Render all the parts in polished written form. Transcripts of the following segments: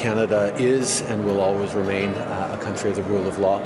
Canada is and will always remain a country of the rule of law.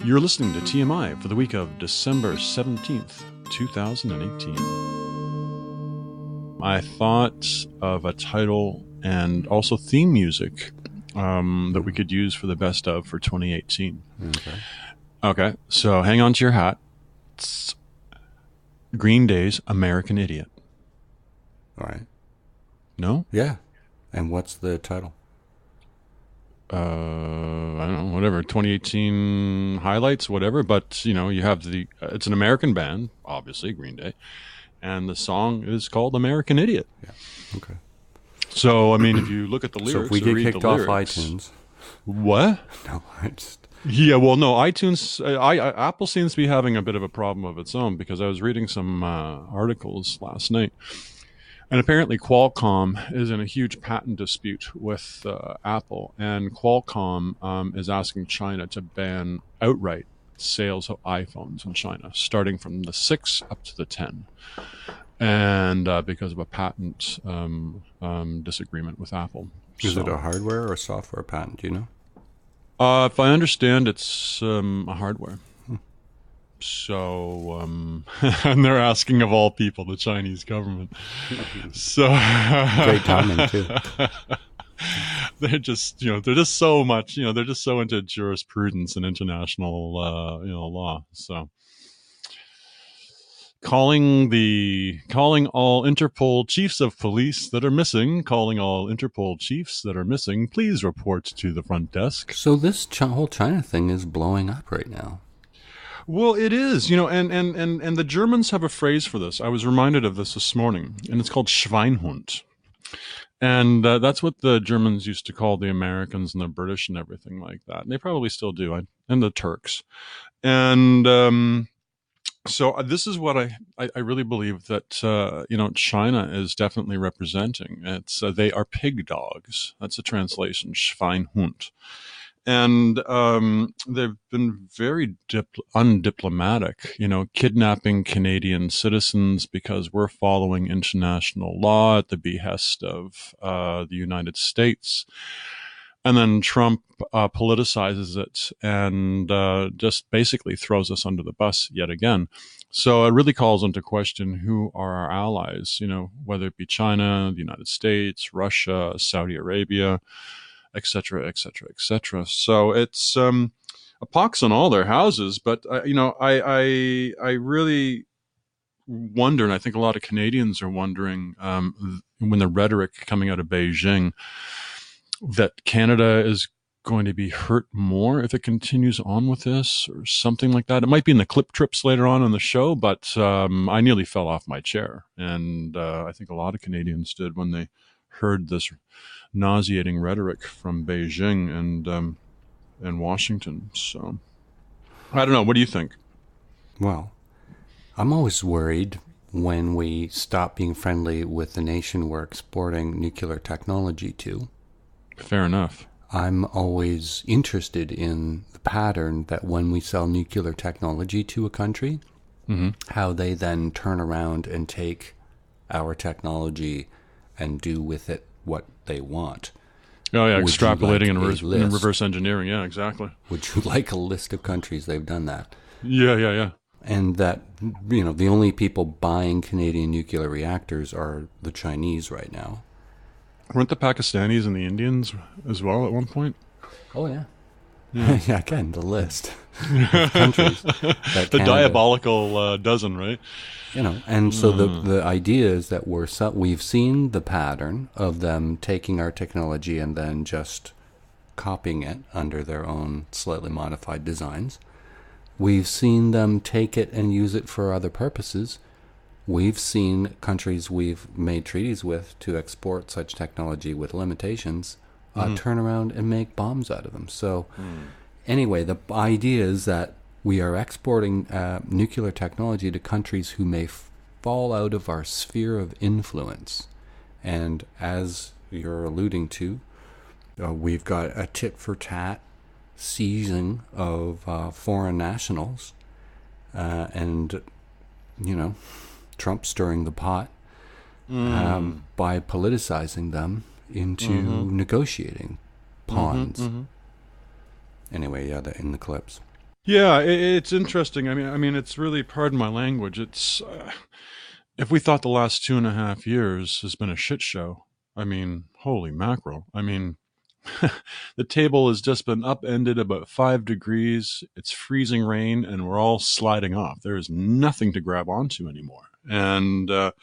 You're listening to TMI for the week of December 17th, 2018. I thought of a title and also theme music that we could use for the best of for 2018. Okay, so hang on to your hat. It's Green Day's American Idiot. All right. No? Yeah. And what's the title? I don't know, whatever, 2018 highlights, whatever. But, you know, you have it's an American band, obviously, Green Day. And the song is called American Idiot. Yeah. Okay. So, I mean, if you look at the lyrics, so if we get kicked off lyrics, iTunes. What? No, I just... Yeah, well, no, iTunes, Apple seems to be having a bit of a problem of its own, because I was reading some articles last night. And apparently Qualcomm is in a huge patent dispute with Apple, and Qualcomm is asking China to ban outright sales of iPhones in China, starting from the 6 up to the 10, and because of a patent disagreement with Apple. Is it a hardware or software patent, do you know? If I understand, it's a hardware. So, and they're asking of all people, the Chinese government. So great timing too. They're just, they're just so much, they're just so into jurisprudence and international, law. So, calling all Interpol chiefs of police that are missing, please report to the front desk. So this whole China thing is blowing up right now. Well, it is, and the Germans have a phrase for this. I was reminded of this morning, and it's called Schweinhund. And that's what the Germans used to call the Americans and the British and everything like that. And they probably still do, and the Turks. And so this is what I really believe that, China is definitely representing. It's they are pig dogs. That's a translation, Schweinhund. And they've been very undiplomatic, kidnapping Canadian citizens because we're following international law at the behest of the United States. And then Trump politicizes it and just basically throws us under the bus yet again. So it really calls into question who are our allies, whether it be China, the United States, Russia, Saudi Arabia, et cetera, et cetera, et cetera. So it's a pox on all their houses. But, I really wonder, and I think a lot of Canadians are wondering, when the rhetoric coming out of Beijing, that Canada is going to be hurt more if it continues on with this or something like that. It might be in the clip trips later on in the show, but I nearly fell off my chair. And I think a lot of Canadians did when they heard this nauseating rhetoric from Beijing and Washington. So I don't know. What do you think? Well, I'm always worried when we stop being friendly with the nation we're exporting nuclear technology to. Fair enough. I'm always interested in the pattern that when we sell nuclear technology to a country, how they then turn around and take our technology and do with it what they want. Oh, yeah, extrapolating and reverse engineering. Yeah, exactly. Would you like a list of countries they've done that? Yeah. And that, the only people buying Canadian nuclear reactors are the Chinese right now. Weren't the Pakistanis and the Indians as well at one point? Oh, yeah. Yeah, again, the list of countries. That the diabolical dozen, right? And so the idea is that we've seen the pattern of them taking our technology and then just copying it under their own slightly modified designs. We've seen them take it and use it for other purposes. We've seen countries we've made treaties with to export such technology with limitations turn around and make bombs out of them. So anyway, the idea is that we are exporting nuclear technology to countries who may fall out of our sphere of influence. And as you're alluding to, We've got a tit-for-tat seizing of foreign nationals, and, Trump stirring the pot by politicizing them into negotiating pawns. Anyway, in the clips. Yeah, it's interesting. I mean, it's really, pardon my language, it's, if we thought the last 2.5 years has been a shit show, I mean, holy mackerel. I mean, the table has just been upended about 5 degrees. It's freezing rain, and we're all sliding off. There is nothing to grab onto anymore. And it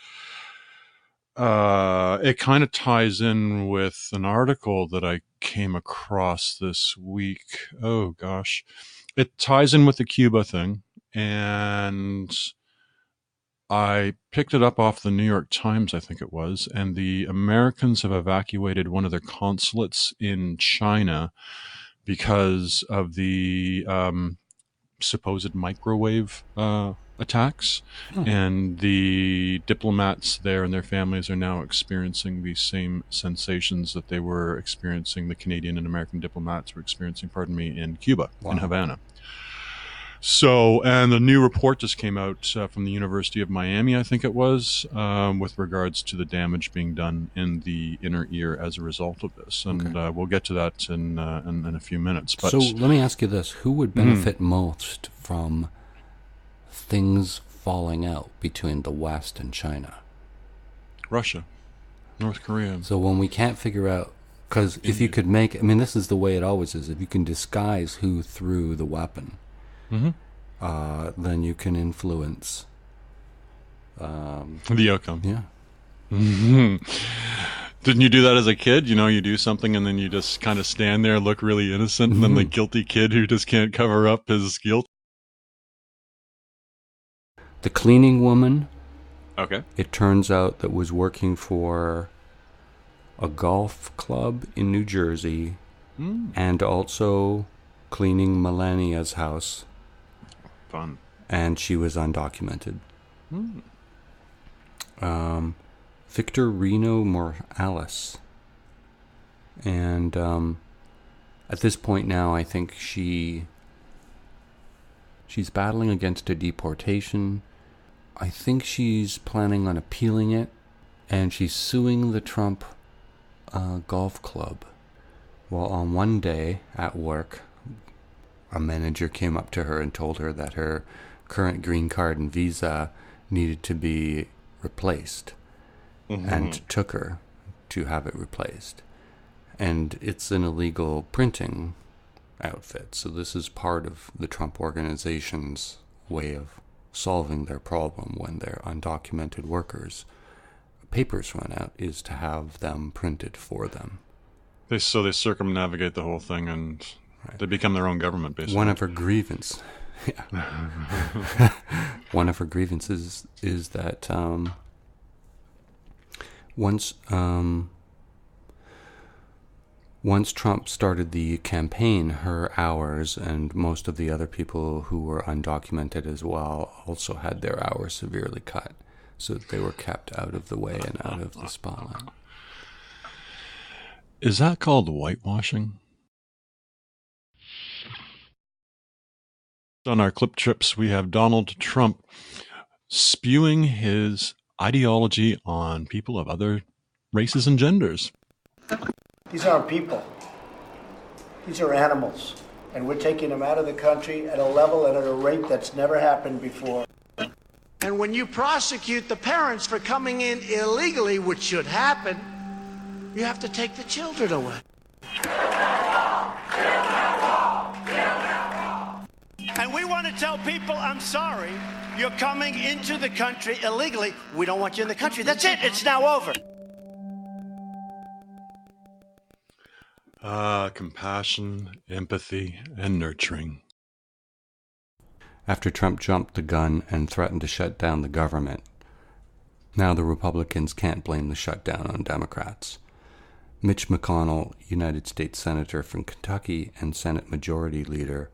kind of ties in with an article that I came across this week. Oh, gosh. It ties in with the Cuba thing, and I picked it up off the New York Times, I think it was, and the Americans have evacuated one of their consulates in China because of the supposed microwave attacks. And the diplomats there and their families are now experiencing the same sensations that they were experiencing, the Canadian and American diplomats were experiencing, in Cuba, in Havana. So, and the new report just came out from the University of Miami, I think it was, with regards to the damage being done in the inner ear as a result of this. And we'll get to that in a few minutes. But, so let me ask you this. Who would benefit most from things falling out between the West and China? Russia, North Korea. So when we can't figure out, because if you could make, this is the way it always is, if you can disguise who threw the weapon, then you can influence the outcome. Yeah. Didn't you do that as a kid? You do something and then you just kind of stand there, look really innocent, and then the guilty kid who just can't cover up his guilt. The cleaning woman, okay, it turns out, that was working for a golf club in New Jersey and also cleaning Melania's house. Fun. And she was undocumented. Victor Reno Morales. And at this point now, I think she's battling against a deportation. I think she's planning on appealing it, and she's suing the Trump golf club. Well, on one day at work, a manager came up to her and told her that her current green card and visa needed to be replaced, and took her to have it replaced. And it's an illegal printing outfit, so this is part of the Trump organization's way of solving their problem when they're undocumented workers. Papers run out, is to have them printed for them. They circumnavigate the whole thing, and they become their own government, basically. One of her grievances is that once Trump started the campaign, her hours and most of the other people who were undocumented as well also had their hours severely cut, so that they were kept out of the way and out of the spotlight. Is that called whitewashing? On our clip trips, we have Donald Trump spewing his ideology on people of other races and genders. These aren't people. These are animals. And we're taking them out of the country at a level and at a rate that's never happened before. And when you prosecute the parents for coming in illegally, which should happen, you have to take the children away. And we want to tell people, I'm sorry, you're coming into the country illegally. We don't want you in the country. That's it. It's now over. Compassion, empathy, and nurturing. After Trump jumped the gun and threatened to shut down the government, now the Republicans can't blame the shutdown on Democrats. Mitch McConnell, United States Senator from Kentucky and Senate Majority Leader,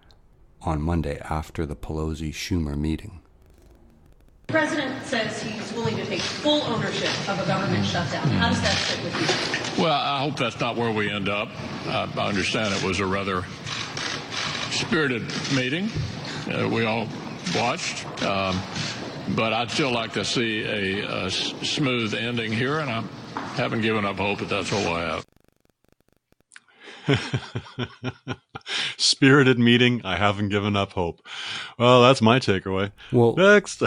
on Monday after the Pelosi-Schumer meeting. The president says he's willing to take full ownership of a government shutdown. How does that sit with you? Well, I hope that's not where we end up. I understand it was a rather spirited meeting. We all watched. But I'd still like to see a smooth ending here, and I haven't given up hope, but that's all I have. Spirited meeting. I haven't given up hope. Well, that's my takeaway. Well, next.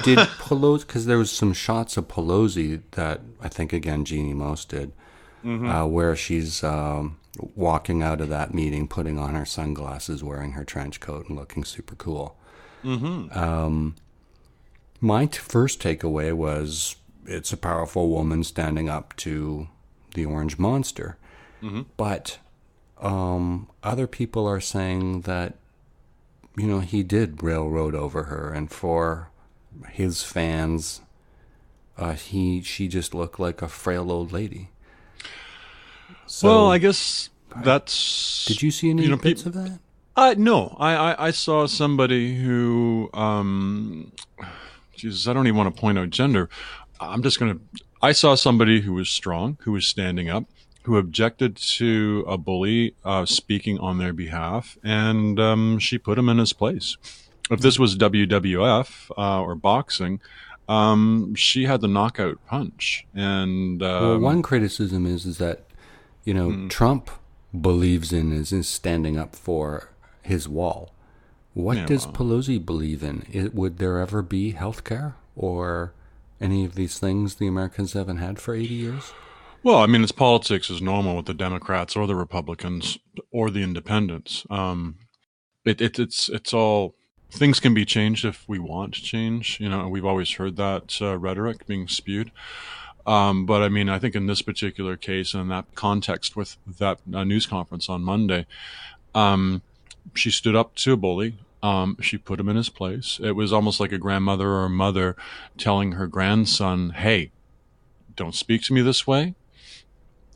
Did Pelosi, because there was some shots of Pelosi that I think, again, Jeannie Most did, where she's walking out of that meeting, putting on her sunglasses, wearing her trench coat, and looking super cool. My first takeaway was it's a powerful woman standing up to the orange monster. But other people are saying that, you know, he did railroad over her, and for his fans, she just looked like a frail old lady. So, well, I guess that's... Did you see any bits of that? No. I saw somebody who... Jesus, I don't even want to point out gender. I saw somebody who was strong, who was standing up, who objected to a bully speaking on their behalf, and she put him in his place. If this was WWF or boxing, she had the knockout punch. And well, one criticism is that, you know, Trump believes in is standing up for his wall. What does Pelosi believe in? Would there ever be health care or any of these things the Americans haven't had for 80 years? Well, I mean, it's politics as normal with the Democrats or the Republicans or the independents. It's all, things can be changed if we want to change. You know, we've always heard that rhetoric being spewed. But I mean, I think in this particular case and in that context with that news conference on Monday, she stood up to a bully. She put him in his place. It was almost like a grandmother or a mother telling her grandson, hey, don't speak to me this way.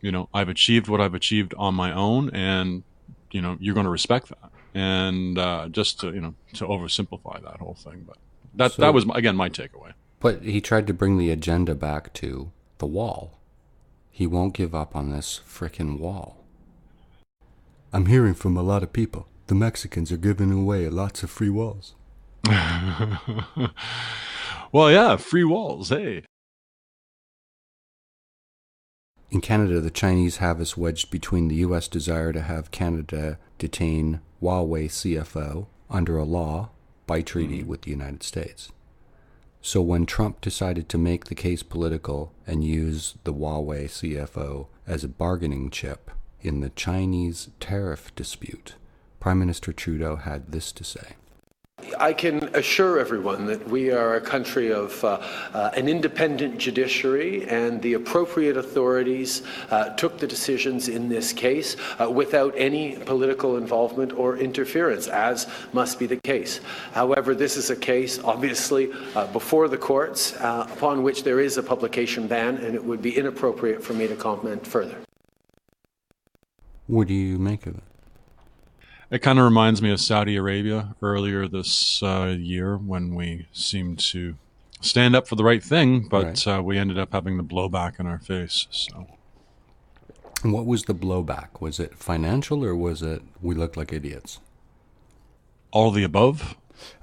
You know, I've achieved what I've achieved on my own, and, you know, you're going to respect that. And just to, you know, to oversimplify that whole thing. But that was, again, my takeaway. But he tried to bring the agenda back to the wall. He won't give up on this frickin' wall. I'm hearing from a lot of people. The Mexicans are giving away lots of free walls. Well, yeah, free walls, hey. In Canada, the Chinese have us wedged between the U.S. desire to have Canada detain Huawei CFO under a law by treaty with the United States. So when Trump decided to make the case political and use the Huawei CFO as a bargaining chip in the Chinese tariff dispute, Prime Minister Trudeau had this to say. I can assure everyone that we are a country of an independent judiciary, and the appropriate authorities took the decisions in this case without any political involvement or interference, as must be the case. However, this is a case, obviously, before the courts, upon which there is a publication ban, and it would be inappropriate for me to comment further. What do you make of it? It kind of reminds me of Saudi Arabia earlier this year when we seemed to stand up for the right thing, but we ended up having the blowback in our face. So, and what was the blowback? Was it financial or was it we looked like idiots? All of the above.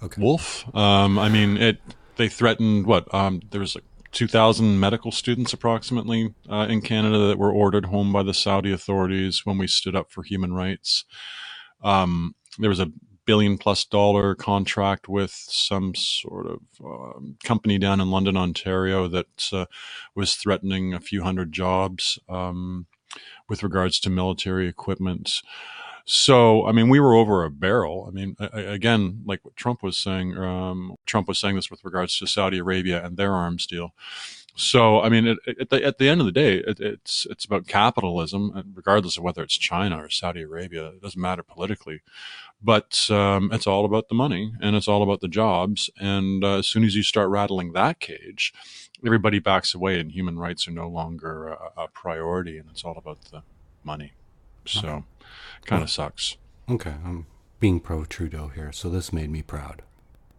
Okay. Wolf. I mean, they threatened what? There was like 2,000 medical students approximately in Canada that were ordered home by the Saudi authorities when we stood up for human rights. There was $1 billion+ contract with some sort of company down in London, Ontario that was threatening a few hundred jobs with regards to military equipment. So, I mean, we were over a barrel. I mean, again, like what Trump was saying this with regards to Saudi Arabia and their arms deal. So, I mean, at the end of the day, it's about capitalism, regardless of whether it's China or Saudi Arabia. It doesn't matter politically, but it's all about the money and it's all about the jobs. And as soon as you start rattling that cage, everybody backs away, and human rights are no longer a priority, and it's all about the money. So, kind of sucks. Okay, I'm being pro Trudeau here, so this made me proud.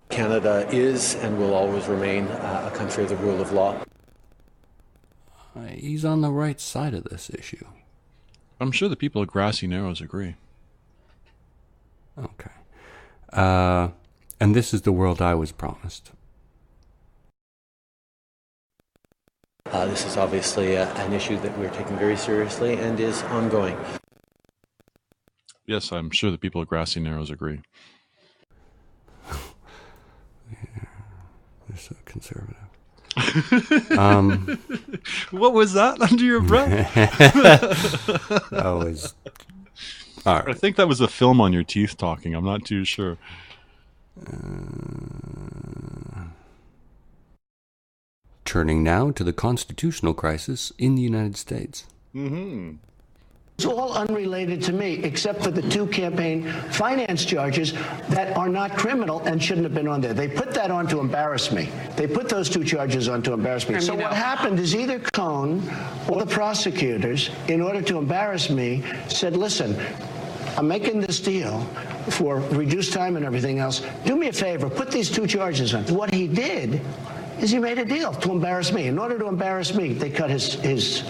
Canada is and will always remain a country of the rule of law. He's on the right side of this issue. I'm sure the people of Grassy Narrows agree. Okay. And this is the world I was promised. This is obviously an issue that we're taking very seriously and is ongoing. Yes, I'm sure the people of Grassy Narrows agree. Yeah, they're so conservative. What was that under your breath? That was... All right. I think that was a film on your teeth talking. I'm not too sure. Turning now to the constitutional crisis in the United States. Mm-hmm. It's all unrelated to me, except for the 2 campaign finance charges that are not criminal and shouldn't have been on there. They put that on to embarrass me. They put those 2 charges on to embarrass me. So what happened is either Cohn or the prosecutors, in order to embarrass me, said, listen, I'm making this deal for reduced time and everything else. Do me a favor, put these 2 charges on. What he did is he made a deal to embarrass me. In order to embarrass me, they cut his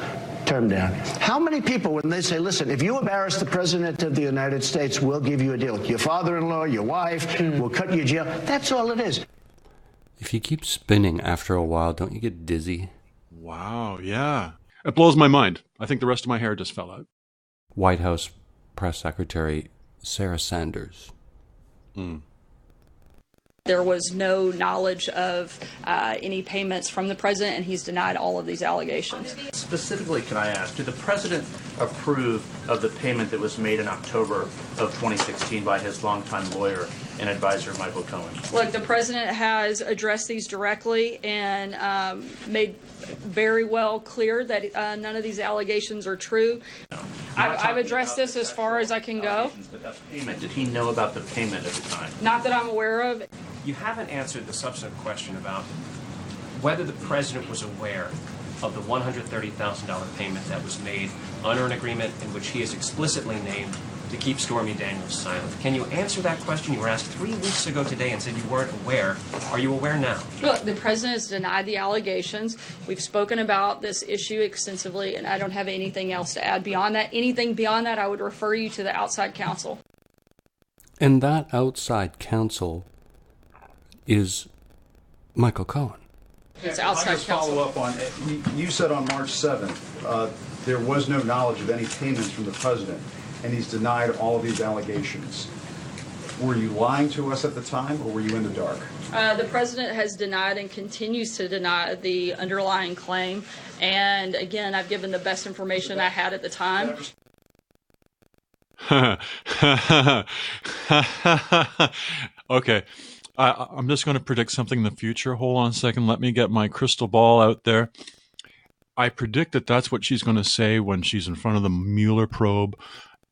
term down. How many people, when they say, listen, if you embarrass the President of the United States, we'll give you a deal. Your father-in-law, your wife, we'll cut you jail. That's all it is. If you keep spinning after a while, don't you get dizzy? Wow, yeah. It blows my mind. I think the rest of my hair just fell out. White House Press Secretary Sarah Sanders. There was no knowledge of any payments from the president, and he's denied all of these allegations. Specifically, can I ask, did the president approve of the payment that was made in October of 2016 by his longtime lawyer and advisor, Michael Cohen? Look, the president has addressed these directly and made very well clear that none of these allegations are true. No. I've addressed this as far as I can go. But that payment, did he know about the payment at the time? Not that I'm aware of. You haven't answered the substantive question about whether the president was aware of the $130,000 payment that was made under an agreement in which he is explicitly named to keep Stormy Daniels silent. Can you answer that question? You were asked 3 weeks ago today and said you weren't aware. Are you aware now? Look, the president has denied the allegations. We've spoken about this issue extensively, and I don't have anything else to add beyond that. Anything beyond that, I would refer you to the outside counsel. And that outside counsel is Michael Cohen. It's I'll outside just counsel. follow up on, you said on March 7th, there was no knowledge of any payments from the president, and he's denied all of these allegations. Were you lying to us at the time, or were you in the dark? The president has denied and continues to deny the underlying claim. And again, I've given the best information I had at the time. Okay. I'm just going to predict something in the future. Hold on a second. Let me get my crystal ball out there. I predict that that's what she's going to say when she's in front of the Mueller probe.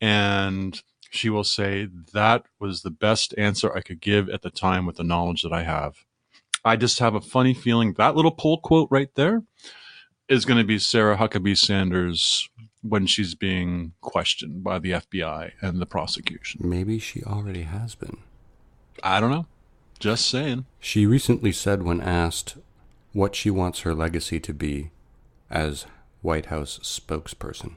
And she will say, that was the best answer I could give at the time with the knowledge that I have. I just have a funny feeling that little pull quote right there is going to be Sarah Huckabee Sanders when she's being questioned by the FBI and the prosecution. Maybe she already has been. I don't know. Just saying. She recently said when asked what she wants her legacy to be as White House spokesperson,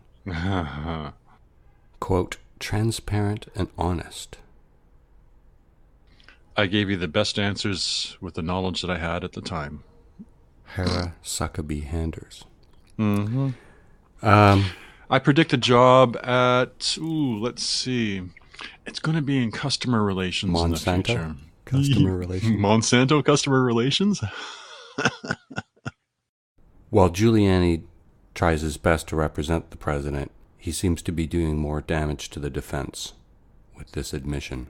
quote, transparent and honest. I gave you the best answers with the knowledge that I had at the time. Hera Huckabee Sanders. Mm-hmm. I predict a job at, let's see. It's going to be in customer relations in the future. Customer relations. Monsanto customer relations? While Giuliani tries his best to represent the president, he seems to be doing more damage to the defense with this admission.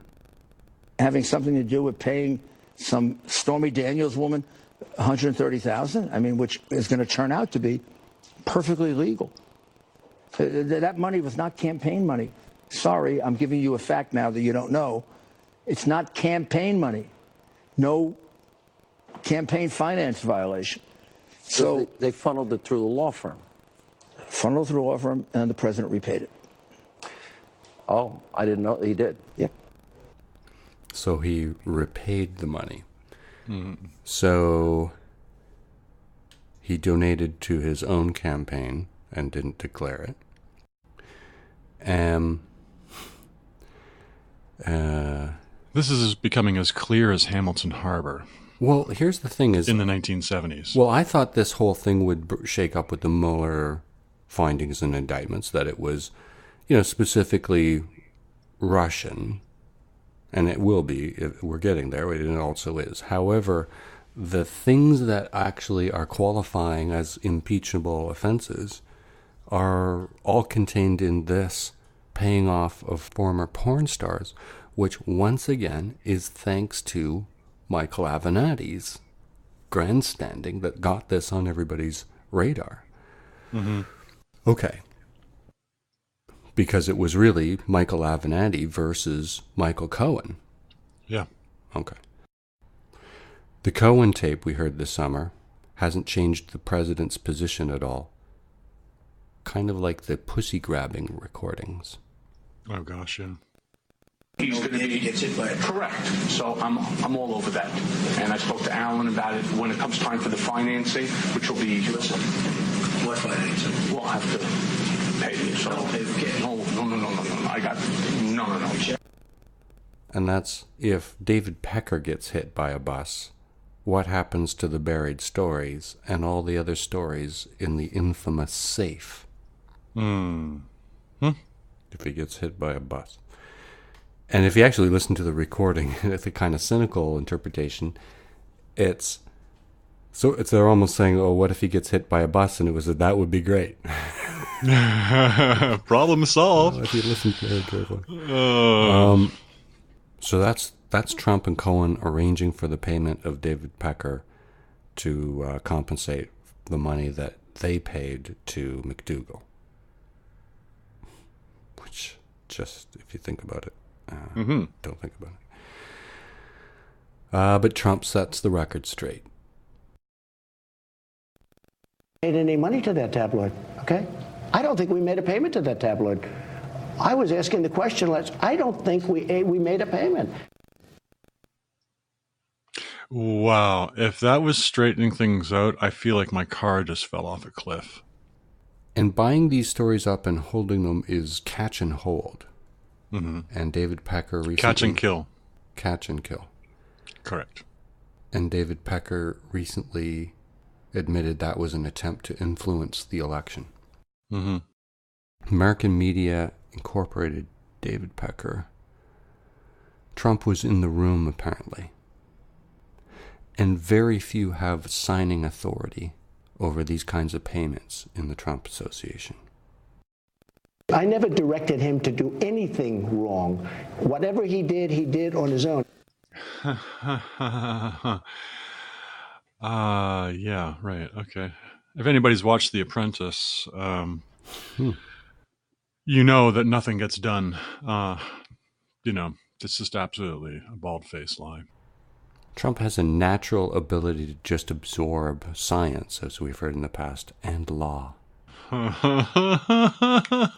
Having something to do with paying some Stormy Daniels woman $130,000, I mean, which is going to turn out to be perfectly legal. That money was not campaign money. Sorry, I'm giving you a fact now that you don't know. It's not campaign money. No campaign finance violation. So they funneled it through the law firm. Funneled through a law firm, and the president repaid it. Oh, I didn't know he did. Yeah. So he repaid the money. So he donated to his own campaign and didn't declare it. This is becoming as clear as Hamilton Harbor. Well, here's the thing is... in the 1970s. Well, I thought this whole thing would shake up with the Mueller findings and indictments, that it was, specifically Russian, and it will be. We're getting there, and it also is. However, the things that actually are qualifying as impeachable offenses are all contained in this paying off of former porn stars, which once again is thanks to Michael Avenatti's grandstanding that got this on everybody's radar. Mm-hmm. Okay. Because it was really Michael Avenatti versus Michael Cohen. Yeah. Okay. The Cohen tape we heard this summer hasn't changed the president's position at all. Kind of like the pussy-grabbing recordings. Oh, gosh, yeah. He's going to be gets hit by it. Correct. So I'm all over that. And I spoke to Alan about it when it comes time for the financing, which will be... Listen, what financing? We'll have to pay you. So I'll pay the kid. No. I got... No. And that's if David Pecker gets hit by a bus, what happens to the buried stories and all the other stories in the infamous safe? If he gets hit by a bus. And if you actually listen to the recording, it's a kind of cynical interpretation. They're almost saying, "Oh, what if he gets hit by a bus?" And it was that would be great. Problem solved. If you listen very carefully. So that's Trump and Cohen arranging for the payment of David Pecker to compensate the money that they paid to McDougal. Which, just if you think about it. Don't think about it. But Trump sets the record straight. Made any money to that tabloid, okay? I don't think we made a payment to that tabloid. I was asking the question, I don't think we made a payment. Wow. If that was straightening things out, I feel like my car just fell off a cliff. And buying these stories up and holding them is catch and hold. Mm-hmm. And David Pecker recently... Catch and kill. Catch and kill. Correct. And David Pecker recently admitted that was an attempt to influence the election. Mm-hmm. American media incorporated David Pecker. Trump was in the room, apparently. And very few have signing authority over these kinds of payments in the Trump Association. I never directed him to do anything wrong. Whatever he did on his own. Yeah, right, okay. If anybody's watched The Apprentice, you know that nothing gets done. It's just absolutely a bald-faced lie. Trump has a natural ability to just absorb science, as we've heard in the past, and law. Number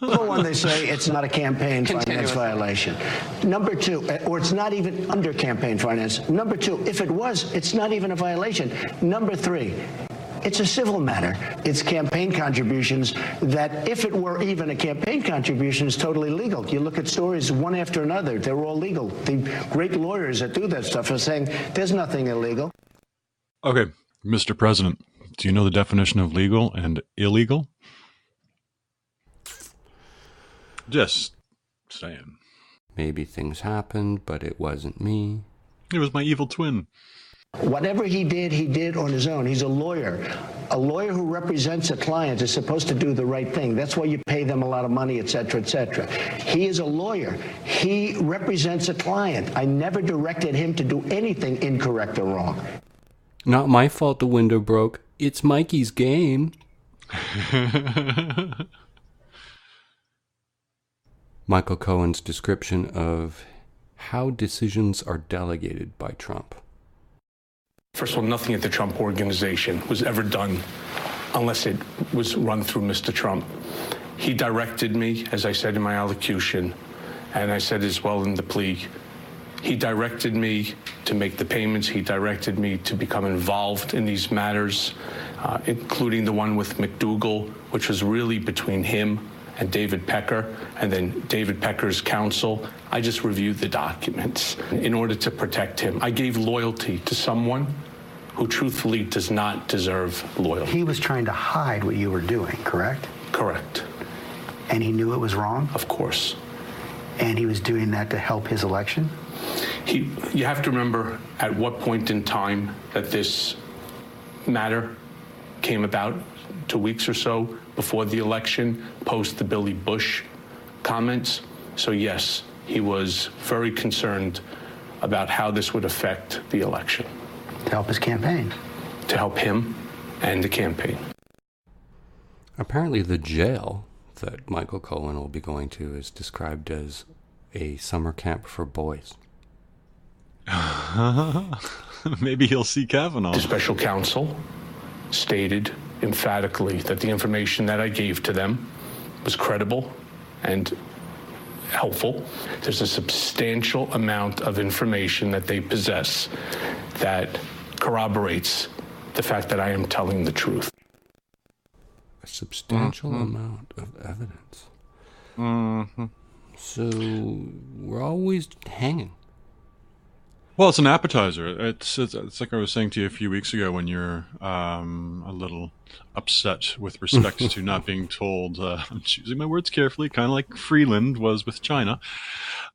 one, they say it's not a campaign finance violation. Number two, or it's not even under campaign finance. Number two, if it was, it's not even a violation. Number three, it's a civil matter. It's campaign contributions that, if it were even a campaign contribution, is totally legal. You look at stories one after another, they're all legal. The great lawyers that do that stuff are saying there's nothing illegal. Okay, Mr. President, do you know the definition of legal and illegal? Just saying. Maybe things happened, but it wasn't me. It was my evil twin. Whatever he did on his own. He's a lawyer. A lawyer who represents a client is supposed to do the right thing. That's why you pay them a lot of money, et cetera, et cetera. He is a lawyer. He represents a client. I never directed him to do anything incorrect or wrong. Not my fault the window broke. It's Mikey's game. Michael Cohen's description of how decisions are delegated by Trump. First of all, nothing at the Trump Organization was ever done unless it was run through Mr. Trump. He directed me, as I said in my allocution, and I said as well in the plea, He directed me to make the payments. He directed me to become involved in these matters, including the one with McDougal, which was really between him and David Pecker, and then David Pecker's counsel. I just reviewed the documents in order to protect him. I gave loyalty to someone who truthfully does not deserve loyalty. He was trying to hide what you were doing, correct? Correct. And he knew it was wrong? Of course. And he was doing that to help his election? You have to remember at what point in time that this matter came about, 2 weeks or so before the election, post the Billy Bush comments. So yes, he was very concerned about how this would affect the election. To help his campaign. To help him and the campaign. Apparently the jail that Michael Cohen will be going to is described as a summer camp for boys. Maybe he'll see Kavanaugh. The special counsel stated emphatically that the information that I gave to them was credible and helpful. There's a substantial amount of information that they possess that corroborates the fact that I am telling the truth. A substantial amount of evidence. So we're always hanging. Well, it's an appetizer. It's like I was saying to you a few weeks ago when you're a little upset with respect to not being told. I'm choosing my words carefully, kind of like Freeland was with China.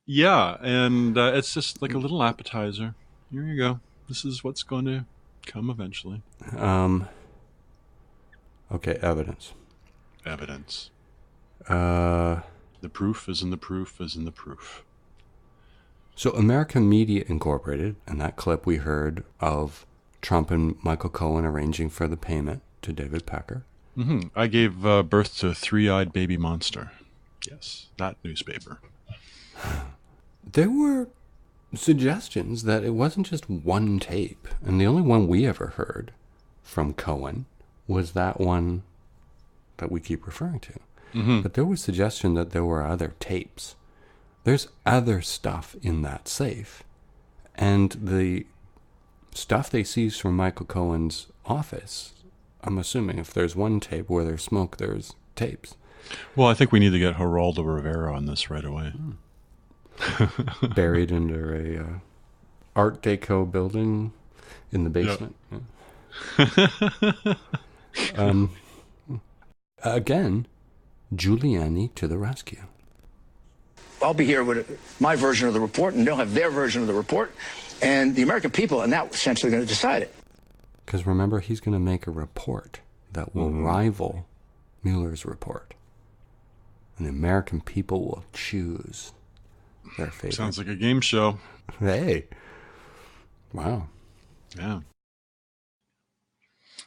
Yeah, and it's just like a little appetizer. Here you go. This is what's going to come eventually. Okay, evidence. Evidence. The proof is in the proof is in the proof. So American Media Incorporated, and that clip we heard of Trump and Michael Cohen arranging for the payment to David Pecker. Mm-hmm. I gave birth to a three-eyed baby monster. Yes, that newspaper. There were suggestions that it wasn't just one tape, and the only one we ever heard from Cohen was that one that we keep referring to. Mm-hmm. But there was suggestion that there were other tapes. There's other stuff in that safe. And the stuff they seized from Michael Cohen's office, I'm assuming if there's one tape where there's smoke, there's tapes. Well, I think we need to get Geraldo Rivera on this right away. Buried under a Art Deco building in the basement. Yep. Again, Giuliani to the rescue. I'll be here with my version of the report, and they'll have their version of the report, and the American people are now essentially going to decide it. Because remember, he's going to make a report that will rival Mueller's report. And the American people will choose their favorite. Sounds like a game show. Hey. Wow. Yeah.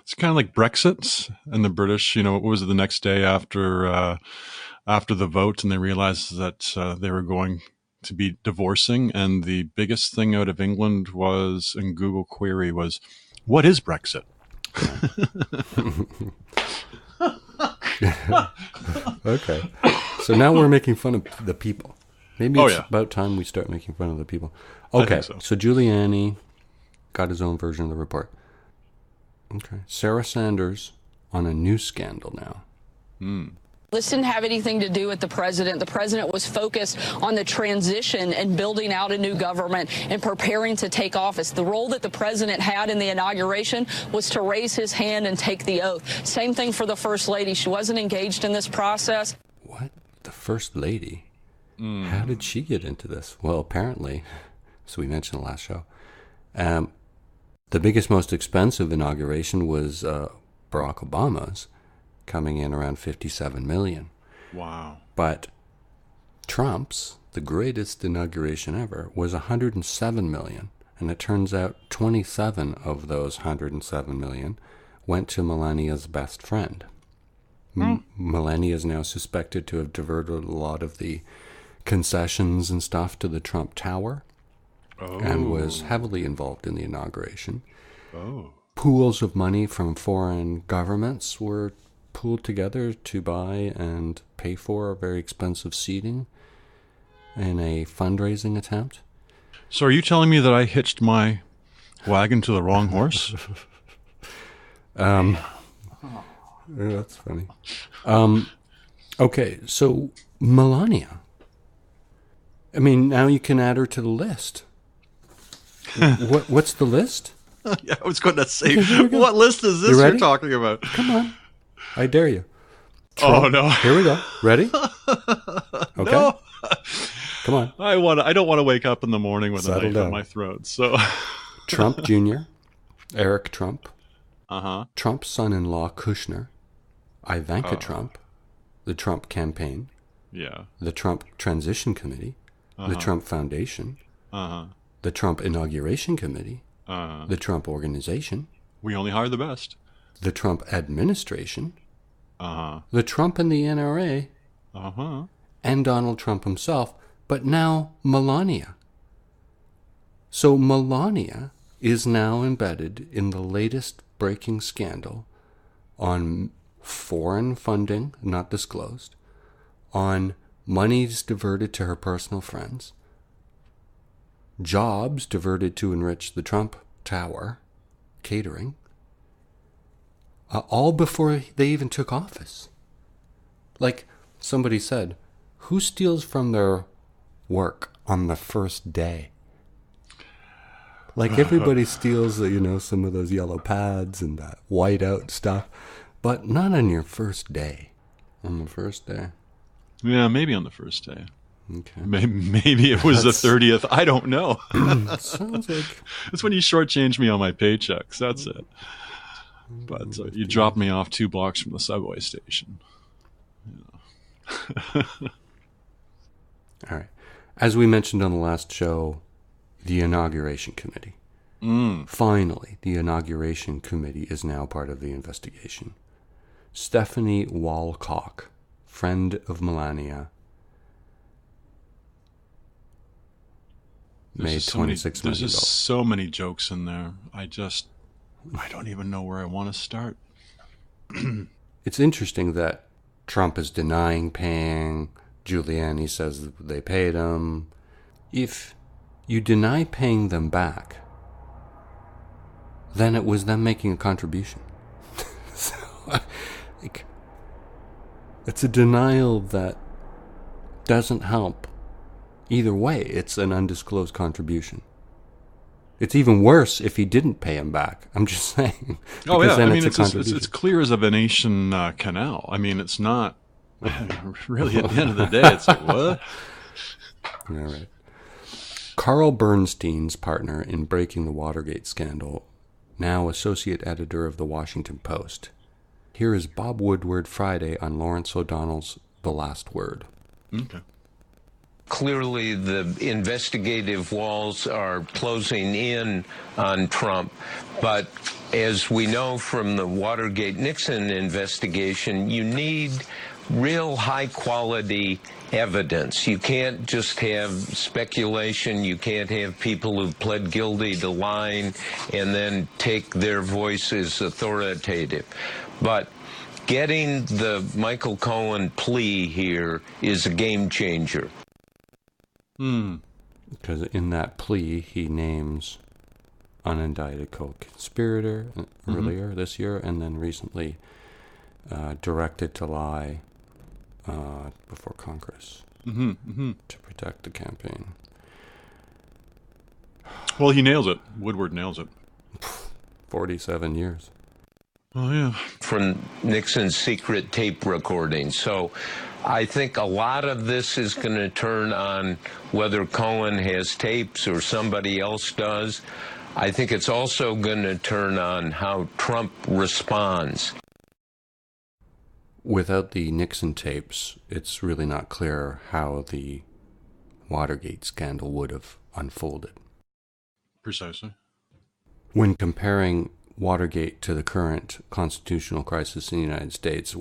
It's kind of like Brexit and the British, what was it the next day after the vote, and they realized that they were going to be divorcing, and the biggest thing out of England was, in Google query, was, what is Brexit? Okay. So now we're making fun of the people. Maybe it's yeah. about time we start making fun of the people. Okay. So Giuliani got his own version of the report. Okay. Sarah Sanders on a new scandal now. This didn't have anything to do with the president. The president was focused on the transition and building out a new government and preparing to take office. The role that the president had in the inauguration was to raise his hand and take the oath. Same thing for the first lady. She wasn't engaged in this process. What? The first lady? How did she get into this? Well, apparently, as we mentioned in the last show, the biggest, most expensive inauguration was Barack Obama's, coming in around $57 million. Wow. But Trump's, the greatest inauguration ever, was $107 million. And it turns out 27 of those $107 million went to Melania's best friend. Melania is now suspected to have diverted a lot of the concessions and stuff to the Trump Tower. And was heavily involved in the inauguration. Pools of money from foreign governments were pooled together to buy and pay for very expensive seating in a fundraising attempt. So are you telling me that I hitched my wagon to the wrong horse? That's funny. Okay, so Melania. I mean, now you can add her to the list. What's the list? Yeah, I was going to say, what list is this you're talking about? Come on. I dare you. Trump. Oh, no. Here we go. Ready? Okay. No. Come on. I don't want to wake up in the morning with a knife in my throat. So Trump Jr., Eric Trump, Uh-huh. Trump's son-in-law Kushner, Ivanka Trump, the Trump campaign, Yeah. the Trump Transition Committee, the Trump Foundation, the Trump Inauguration Committee, the Trump Organization, We only hire the best. the Trump Administration, the Trump and the NRA, and Donald Trump himself, but now Melania. So Melania is now embedded in the latest breaking scandal on foreign funding not disclosed, on monies diverted to her personal friends, jobs diverted to enrich the Trump Tower, catering, all before they even took office. Like somebody said, who steals from their work on the first day? Like everybody steals, some of those yellow pads and that whiteout stuff, but not on your first day. On the first day. Yeah, maybe on the first day. Okay. Maybe it was the 30th. I don't know. Sounds like... It's when you shortchange me on my paychecks. That's it. But you dropped me off 2 blocks from the subway station. All right. As we mentioned on the last show, the Inauguration Committee. Finally, the Inauguration Committee is now part of the investigation. Stephanie Walcock, friend of Melania, made $26 million. There's just so many jokes in there. I don't even know where I want to start. It's interesting that Trump is denying paying. Giuliani says they paid him. If you deny paying them back, then it was them making a contribution. So, it's a denial that doesn't help. Either way, it's an undisclosed contribution. It's even worse if he didn't pay him back. I'm just saying. Oh, yeah. Then it's clear as a Venetian canal. I mean, it's not really at the end of the day. It's like, what? All right. Carl Bernstein's partner in breaking the Watergate scandal, now associate editor of the Washington Post. Here is Bob Woodward Friday on Lawrence O'Donnell's The Last Word. Okay. Clearly, the investigative walls are closing in on Trump. But as we know from the Watergate-Nixon investigation, you need real high-quality evidence. You can't just have speculation. You can't have people who've pled guilty to lying and then take their voice as authoritative. But getting the Michael Cohen plea here is a game changer. Because in that plea, he names unindicted co-conspirator earlier this year, and then recently directed to lie before Congress to protect the campaign. Well, he nails it. Woodward nails it. 47 years. Oh, yeah. From Nixon's secret tape recording. So I think a lot of this is going to turn on whether Cohen has tapes or somebody else does. I think it's also going to turn on how Trump responds. Without the Nixon tapes, it's really not clear how the Watergate scandal would have unfolded. Precisely. When comparing Watergate to the current constitutional crisis in the United States,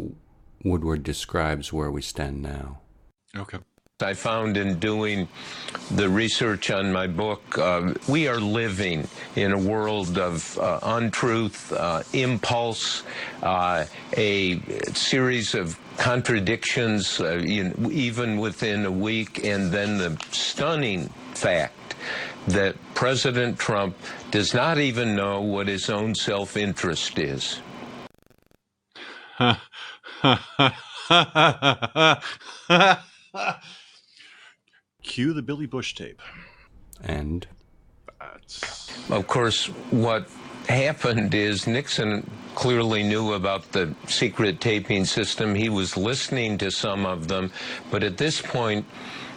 Woodward describes where we stand now. Okay. I found in doing the research on my book, we are living in a world of untruth, impulse, a series of contradictions, even within a week, and then the stunning fact that President Trump does not even know what his own self-interest is. Cue the Billy Bush tape. And? Of course, what happened is Nixon clearly knew about the secret taping system. He was listening to some of them, but at this point,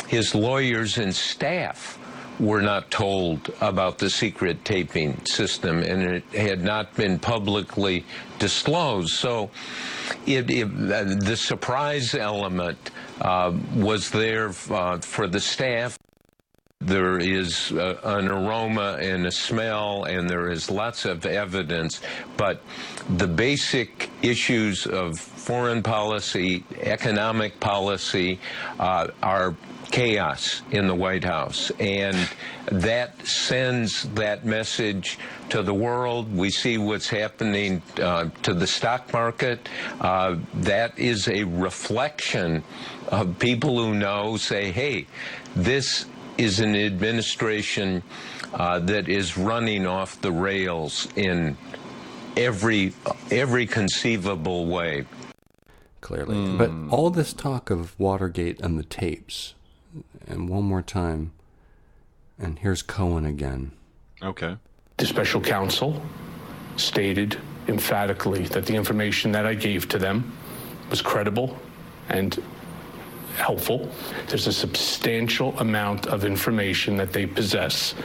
his lawyers and staff were not told about the secret taping system, and it had not been publicly disclosed. So the surprise element was there for the staff. There is an aroma and a smell, and there is lots of evidence, but the basic issues of foreign policy, economic policy, are chaos in the White House, and that sends that message to the world. We see what's happening to the stock market. That is a reflection of people who know, say, hey, this is an administration that is running off the rails in every conceivable way. Clearly. But all this talk of Watergate and the tapes, and one more time, and here's Cohen again. Okay. The special counsel stated emphatically that the information that I gave to them was credible and helpful. There's a substantial amount of information that they possess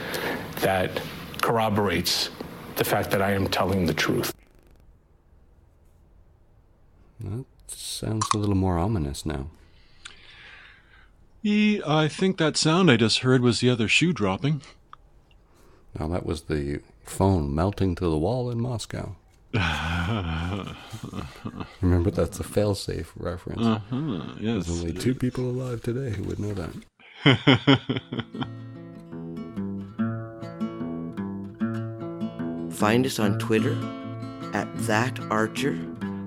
that corroborates the fact that I am telling the truth. That sounds a little more ominous now. I think that sound I just heard was the other shoe dropping. Now that was the phone melting to the wall in Moscow. Remember, that's a fail-safe reference. Yes. There's only 2 people alive today who would know that. Find us on Twitter at @ThatArcher,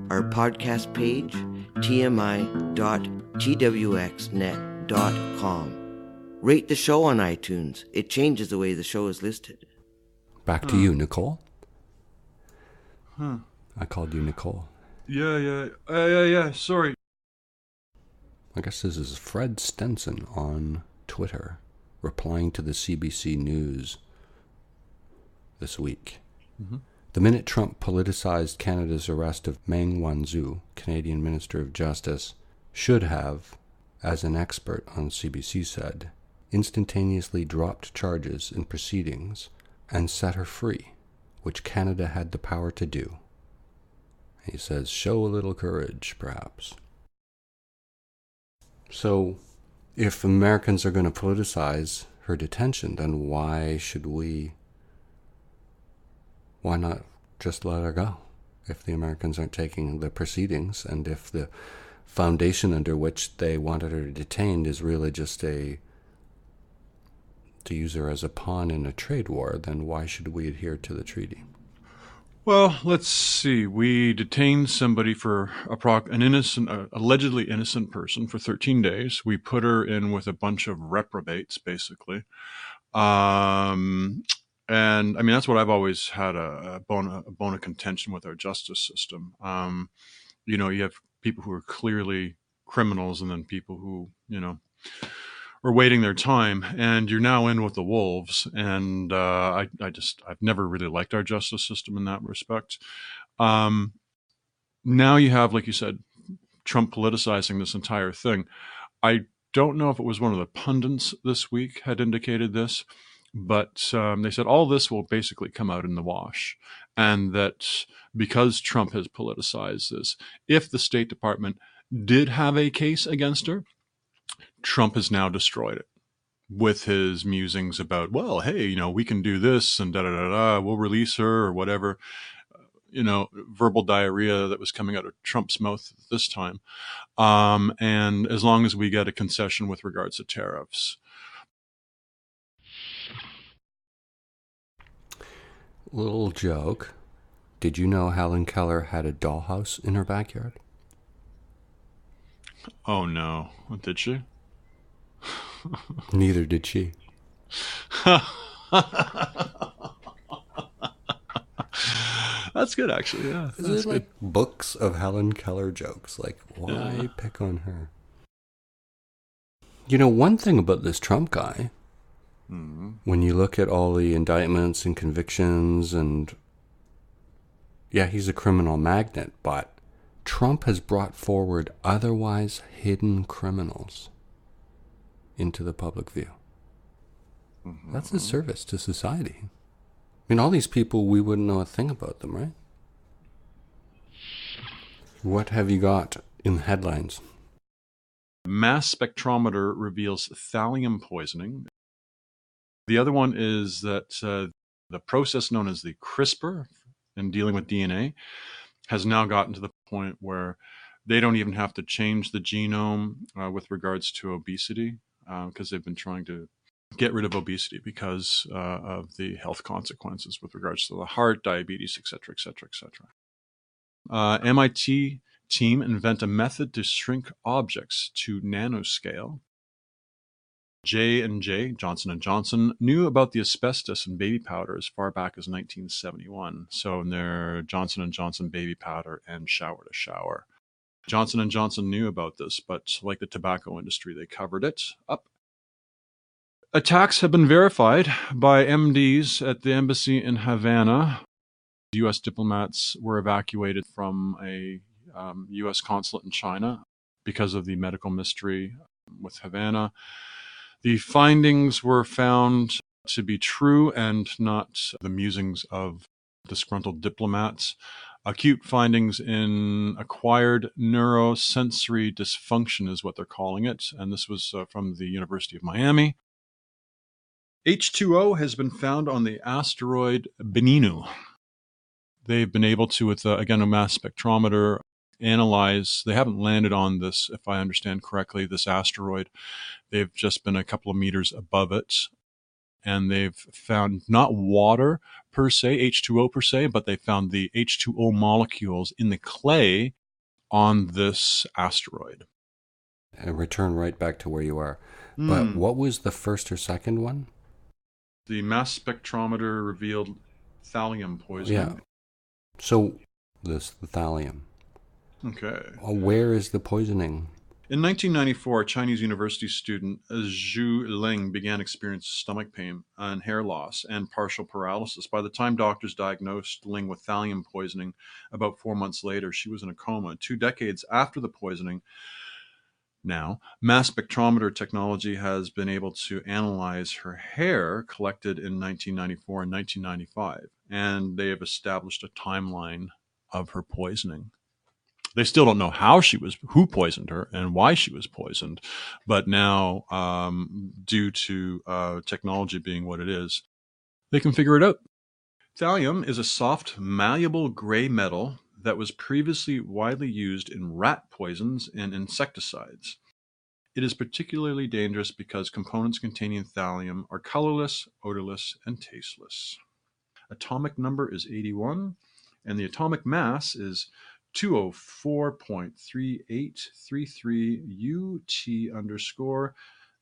our podcast page, tmi.twxnet.com. Rate the show on iTunes. It changes the way the show is listed. Back to you, Nicole. Huh. I called you Nicole. Yeah, sorry. I guess this is Fred Stenson on Twitter, replying to the CBC News this week. Mm-hmm. The minute Trump politicized Canada's arrest of Meng Wanzhou, Canadian Minister of Justice, should have, as an expert on CBC said, instantaneously dropped charges in proceedings and set her free, which Canada had the power to do. He says, show a little courage, perhaps. So, if Americans are going to politicize her detention, then why not just let her go? If the Americans aren't taking the proceedings, and if the foundation under which they wanted her detained is really just to use her as a pawn in a trade war, then why should we adhere to the treaty? Well, let's see. We detained somebody for an allegedly innocent person for 13 days. We put her in with a bunch of reprobates, basically. And I mean, that's what I've always had a bone of contention with our justice system. You have people who are clearly criminals, and then people who, are waiting their time, and you're now in with the wolves. And I've never really liked our justice system in that respect. Now you have, like you said, Trump politicizing this entire thing. I don't know if it was one of the pundits this week had indicated this, but they said all this will basically come out in the wash, and that because Trump has politicized this, if the State Department did have a case against her, Trump has now destroyed it with his musings about, well, hey, we can do this and da-da-da-da, we'll release her or whatever, verbal diarrhea that was coming out of Trump's mouth this time. And as long as we get a concession with regards to tariffs. Little joke. Did you know Helen Keller had a dollhouse in her backyard? Oh, no. Did she? Neither did she. That's good, actually. Yeah, Is that's it like books of Helen Keller jokes? Like, why pick on her? You know, one thing about this Trump guy, when you look at all the indictments and convictions, and yeah, he's a criminal magnet, but Trump has brought forward otherwise hidden criminals into the public view. That's a service to society. I mean, all these people, we wouldn't know a thing about them, right? What have you got in the headlines? Mass spectrometer reveals thallium poisoning. The other one is that the process known as the CRISPR in dealing with DNA has now gotten to the point where they don't even have to change the genome with regards to obesity, because they've been trying to get rid of obesity because of the health consequences with regards to the heart, diabetes, etc., etc., etc. MIT team invent a method to shrink objects to nanoscale. J&J, Johnson & Johnson, knew about the asbestos in baby powder as far back as 1971. So in their Johnson & Johnson baby powder and shower to shower. Johnson & Johnson knew about this, but like the tobacco industry, they covered it up. Attacks have been verified by MDs at the embassy in Havana. U.S. diplomats were evacuated from a U.S. consulate in China because of the medical mystery with Havana. The findings were found to be true and not the musings of disgruntled diplomats. Acute findings in acquired neurosensory dysfunction is what they're calling it, and this was from the University of Miami. H2O has been found on the asteroid Beninu. They've been able to, with, again, a mass spectrometer, analyze. They haven't landed on this, if I understand correctly, this asteroid. They've just been a couple of meters above it, and they've found not water per se, H2O per se, but they found the H2O molecules in the clay on this asteroid. And return right back to where you are. But what was the first or second one? The mass spectrometer revealed thallium poisoning. Yeah. So, the thallium. Okay. Where is the poisoning? In 1994, a Chinese university student, Zhu Ling, began experiencing stomach pain and hair loss and partial paralysis. By the time doctors diagnosed Ling with thallium poisoning, about 4 months later, she was in a coma. 2 decades after the poisoning, now, mass spectrometer technology has been able to analyze her hair collected in 1994 and 1995, and they have established a timeline of her poisoning. They still don't know who poisoned her and why she was poisoned, but now, due to technology being what it is, they can figure it out. Thallium is a soft, malleable gray metal that was previously widely used in rat poisons and insecticides. It is particularly dangerous because components containing thallium are colorless, odorless, and tasteless. Atomic number is 81, and the atomic mass is 204.3833 UT underscore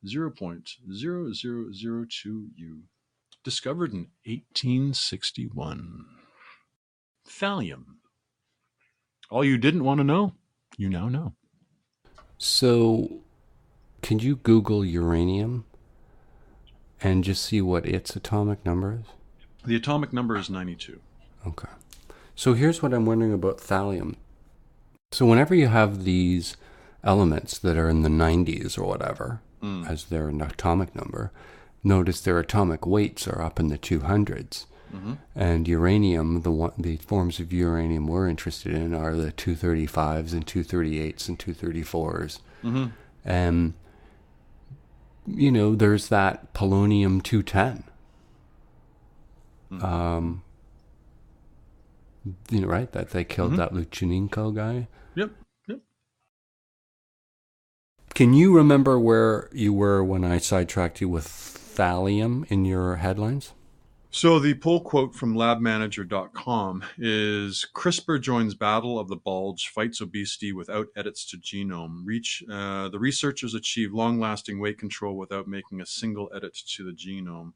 0.0002 U. Discovered in 1861. Thallium. All you didn't want to know, you now know. So, can you Google uranium and just see what its atomic number is? The atomic number is 92. Okay. So here's what I'm wondering about thallium. So whenever you have these elements that are in the 90s or whatever, as their atomic number, notice their atomic weights are up in the 200s. Mm-hmm. And uranium, the forms of uranium we're interested in are the 235s and 238s and 234s. Mm-hmm. And, there's that polonium-210. Mm-hmm. Right? That they killed that Lukashenko guy. Yep. Can you remember where you were when I sidetracked you with thallium in your headlines? So the pull quote from labmanager.com is CRISPR joins battle of the bulge, fights obesity without edits to genome. The researchers achieve long-lasting weight control without making a single edit to the genome.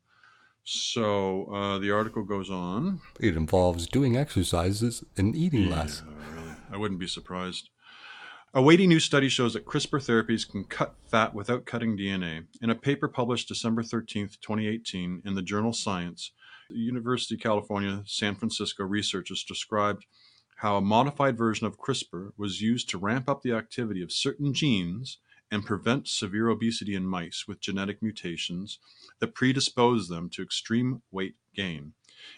So the article goes on. It involves doing exercises and eating less. Really. I wouldn't be surprised. A weighty new study shows that CRISPR therapies can cut fat without cutting DNA. In a paper published December 13th, 2018 in the journal Science, the University of California, San Francisco researchers described how a modified version of CRISPR was used to ramp up the activity of certain genes and prevent severe obesity in mice with genetic mutations that predispose them to extreme weight gain.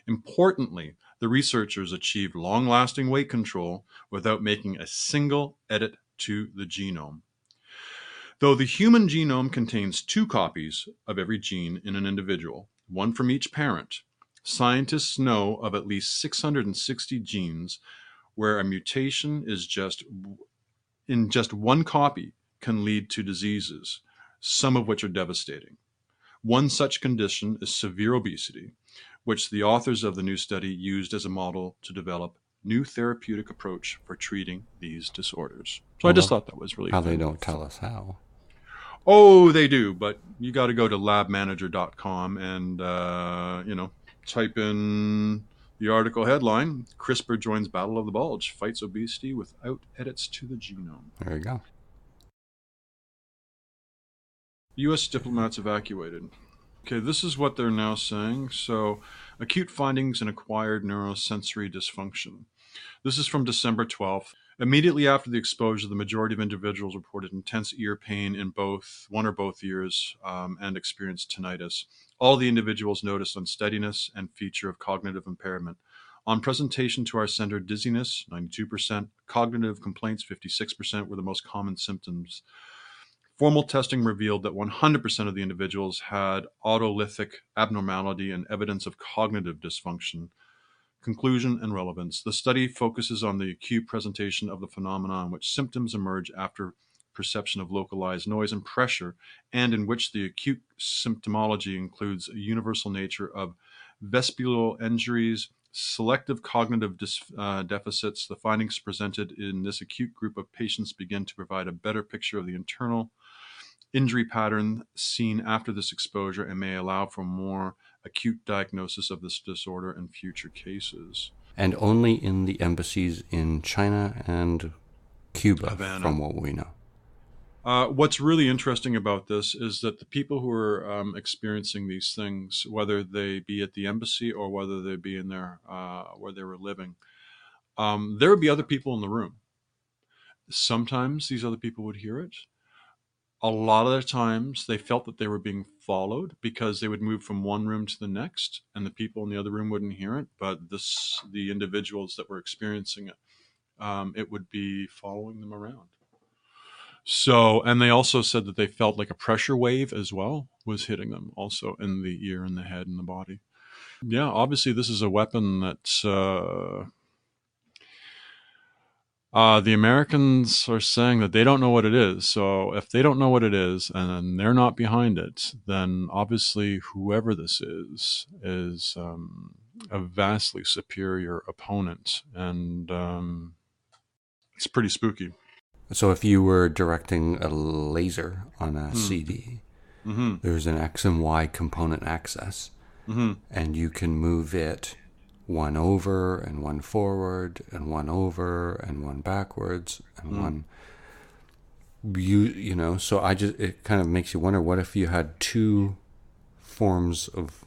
Importantly, the researchers achieved long-lasting weight control without making a single edit to the genome. Though the human genome contains 2 copies of every gene in an individual, one from each parent, scientists know of at least 660 genes where a mutation is in just one copy can lead to diseases, some of which are devastating. One such condition is severe obesity, which the authors of the new study used as a model to develop new therapeutic approach for treating these disorders. So I just thought that was really how they don't tell us how. Oh, they do, but you got to go to labmanager.com and type in the article headline: CRISPR joins Battle of the Bulge, fights obesity without edits to the genome. There you go. U.S. diplomats evacuated. Okay, this is what they're now saying. So, acute findings in acquired neurosensory dysfunction. This is from December 12th. Immediately after the exposure, the majority of individuals reported intense ear pain in one or both ears and experienced tinnitus. All the individuals noticed unsteadiness and feature of cognitive impairment. On presentation to our center, dizziness, 92%, cognitive complaints, 56%, were the most common symptoms. Formal testing revealed that 100% of the individuals had otolithic abnormality and evidence of cognitive dysfunction. Conclusion and relevance. The study focuses on the acute presentation of the phenomenon in which symptoms emerge after perception of localized noise and pressure, and in which the acute symptomology includes a universal nature of vestibular injuries, selective cognitive deficits. The findings presented in this acute group of patients begin to provide a better picture of the internal injury pattern seen after this exposure and may allow for more acute diagnosis of this disorder in future cases. And only in the embassies in China and Cuba, Havana. From what we know. What's really interesting about this is that the people who are experiencing these things, whether they be at the embassy or whether they be in their where they were living, there would be other people in the room. Sometimes these other people would hear it. A lot of the times they felt that they were being followed because they would move from one room to the next and the people in the other room wouldn't hear it, but the individuals that were experiencing it, it would be following them around. So, and they also said that they felt like a pressure wave as well was hitting them also in the ear and the head and the body. Yeah, obviously this is a weapon that's the Americans are saying that they don't know what it is. So if they don't know what it is and they're not behind it, then obviously whoever this is a vastly superior opponent. And it's pretty spooky. So if you were directing a laser on a CD, there's an X and Y component axis, and you can move it one over and one forward and one over and one backwards and one so it kind of makes you wonder, what if you had 2 forms of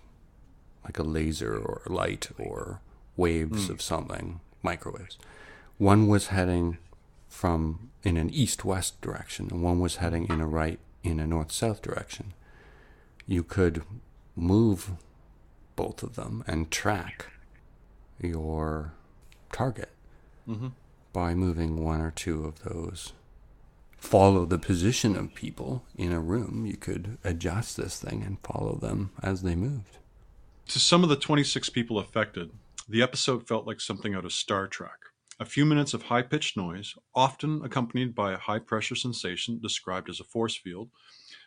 like a laser or light or waves of something, microwaves. One was heading in an east-west direction and one was heading in a north-south direction. You could move both of them and track your target by moving 1 or 2 of those. Follow the position of people in a room. You could adjust this thing and follow them as they moved. To some of the 26 people affected, the episode felt like something out of Star Trek. A few minutes of high-pitched noise, often accompanied by a high-pressure sensation described as a force field,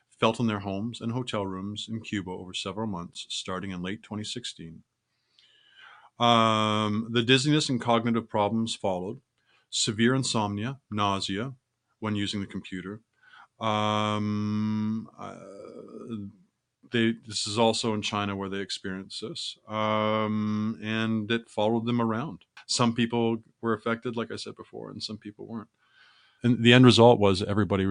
felt in their homes and hotel rooms in Cuba over several months, starting in late 2016. The dizziness and cognitive problems followed. Severe insomnia, nausea when using the computer. this is also in China where they experienced this, and it followed them around. Some people were affected, like I said before, and some people weren't. And the end result was everybody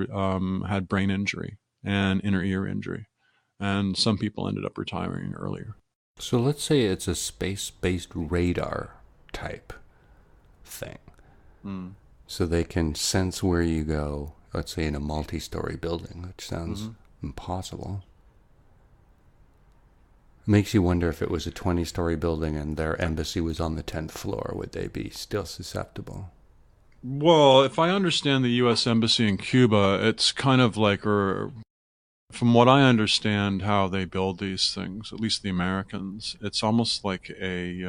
had brain injury and inner ear injury, and some people ended up retiring earlier. So let's say it's a space-based radar type thing. So they can sense where you go, let's say in a multi-story building, which sounds impossible. Makes you wonder if it was a 20-story building and their embassy was on the 10th floor, would they be still susceptible? Well, if I understand the U.S. Embassy in Cuba, it's kind of like, or from what I understand how they build these things, at least the Americans, it's almost like a,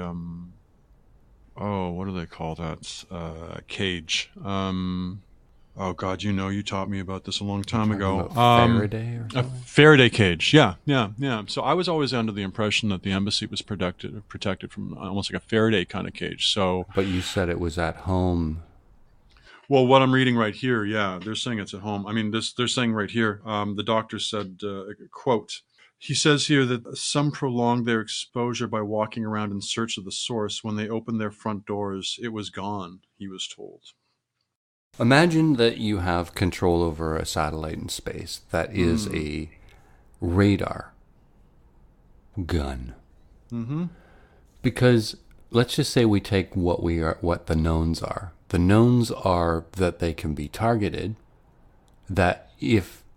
what do they call that? Cage. Oh God, you taught me about this a long time ago. Faraday or something? A Faraday cage, yeah. So I was always under the impression that the embassy was protected from almost like a Faraday kind of cage. So, but you said it was at home. Well, what I'm reading right here, yeah, they're saying it's at home. I mean, they're saying right here, the doctor said, quote, he says here that some prolonged their exposure by walking around in search of the source. When they opened their front doors, it was gone, he was told. Imagine that you have control over a satellite in space that is a radar gun. Because let's just say we take what the knowns are. The knowns are that they can be targeted, that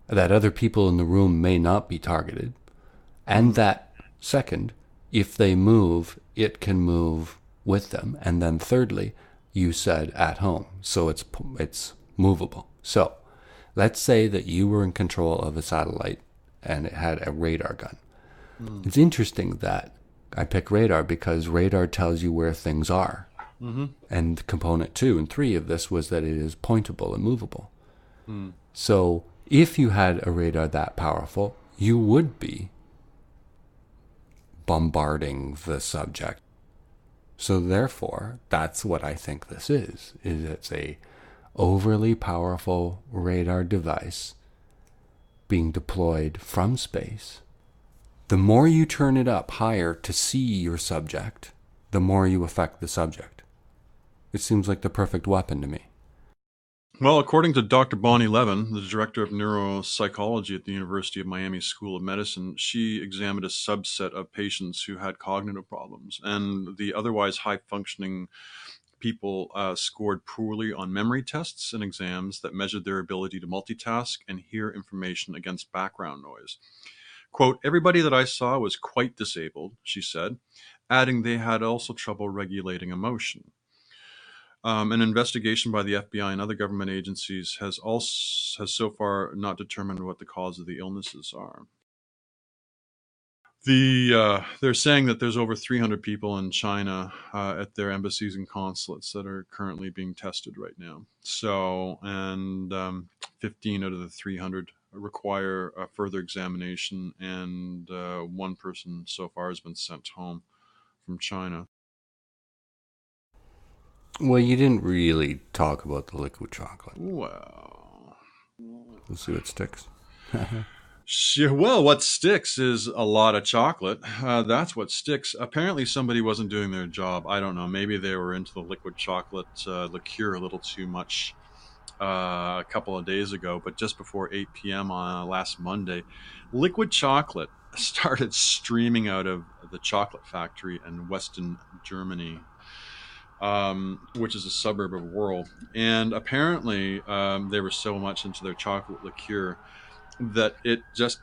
other people in the room may not be targeted, and that second, if they move, it can move with them. And then thirdly, you said at home, so it's movable. So let's say that you were in control of a satellite and it had a radar gun. It's interesting that I pick radar because radar tells you where things are. And component 2 and 3 of this was that it is pointable and movable. So if you had a radar that powerful, you would be bombarding the subject. So therefore, that's what I think this is it's a overly powerful radar device being deployed from space. The more you turn it up higher to see your subject, the more you affect the subject. It seems like the perfect weapon to me. Well, according to Dr. Bonnie Levin, the director of neuropsychology at the University of Miami School of Medicine, she examined a subset of patients who had cognitive problems, and the otherwise high-functioning people scored poorly on memory tests and exams that measured their ability to multitask and hear information against background noise. Quote, everybody that I saw was quite disabled, she said, adding they had also trouble regulating emotion. An investigation by the FBI and other government agencies has so far not determined what the cause of the illnesses are. They're saying that there's over 300 people in China at their embassies and consulates that are currently being tested right now. So, and 15 out of the 300 require a further examination, and one person so far has been sent home from China. Well, you didn't really talk about the liquid chocolate. Well, we'll see what sticks. Well, what sticks is a lot of chocolate. That's what sticks. Apparently somebody wasn't doing their job. I don't know. Maybe they were into the liquid chocolate liqueur a little too much a couple of days ago. But just before 8 p.m. on last Monday, liquid chocolate started streaming out of the chocolate factory in Western Germany, which is a suburb of Wörl. And apparently they were so much into their chocolate liqueur that it just